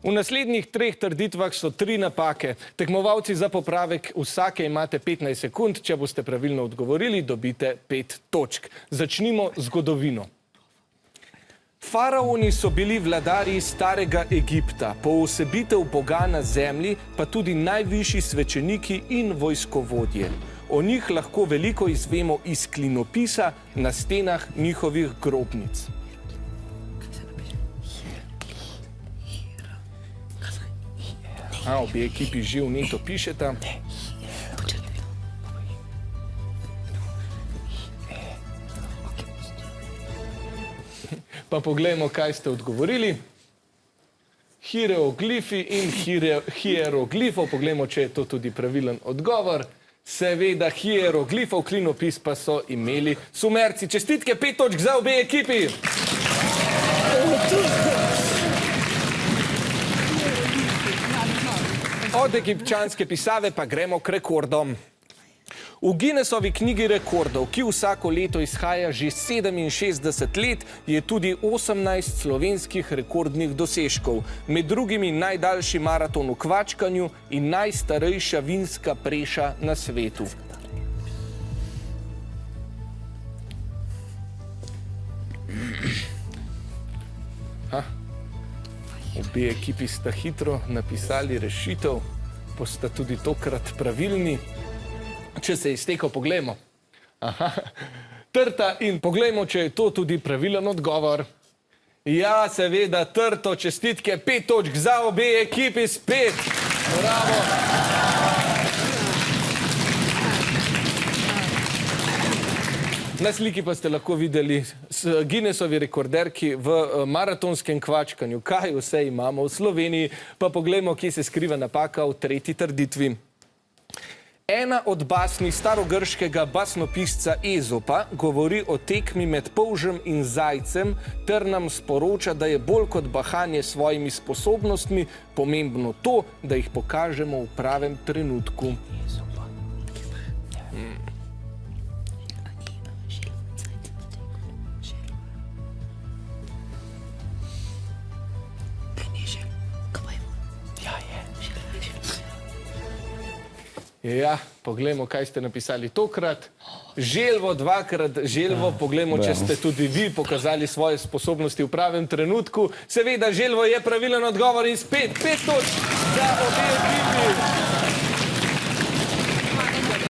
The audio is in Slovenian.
V naslednjih 3 trditvah so 3 napake. Tekmovalci za popravek vsake imate 15 sekund. Če boste pravilno odgovorili, dobite 5 točk. Začnimo z zgodovino. Faraoni so bili vladarji starega Egipta, poosebitev Boga na zemlji, pa tudi najvišji svečeniki in vojskovodje. O njih lahko veliko izvemo iz klinopisa na stenah njihovih grobnic. Obe ekipi že vneto pišeta. Pa poglejmo, kaj ste odgovorili. Hieroglifi in hieroglifov. Poglejmo, če je to tudi pravilen odgovor. Seveda hieroglifov, klinopis pa so imeli Sumerci. Čestitke, 5 točk za obe ekipi. Od egipčanske pisave pa gremo k rekordom. V Guinnessovi knjigi rekordov, ki vsako leto izhaja že 67 let, je tudi 18 slovenskih rekordnih dosežkov. Med drugimi najdaljši maraton v kvačkanju in najstarejša vinska preša na svetu. Obe ekipi sta hitro napisali rešitev, pa sta tudi tokrat pravilni. Če se je iztekel, poglejmo. Trta in poglejmo, če je to tudi pravilen odgovor. Ja, seveda, trto, čestitke, 5 točk za obe ekipi, spet. Bravo. Na sliki pa ste lahko videli Guinnessovi rekorderki v maratonskem kvačkanju. Kaj vse imamo v Sloveniji? Pa poglejmo, kje se skriva napaka v 3. trditvi. Ena od basni starogrškega basnopisca Ezopa govori o tekmi med polžem in zajcem ter nam sporoča, da je bolj kot bahanje s svojimi sposobnostmi pomembno to, da jih pokažemo v pravem trenutku. Ja, poglejmo, kaj ste napisali tokrat. Želvo, 2-krat želvo. Poglejmo, če ste tudi vi pokazali svoje sposobnosti v pravem trenutku. Seveda, želvo je pravilen odgovor in spet 5 točk za obe ekipi.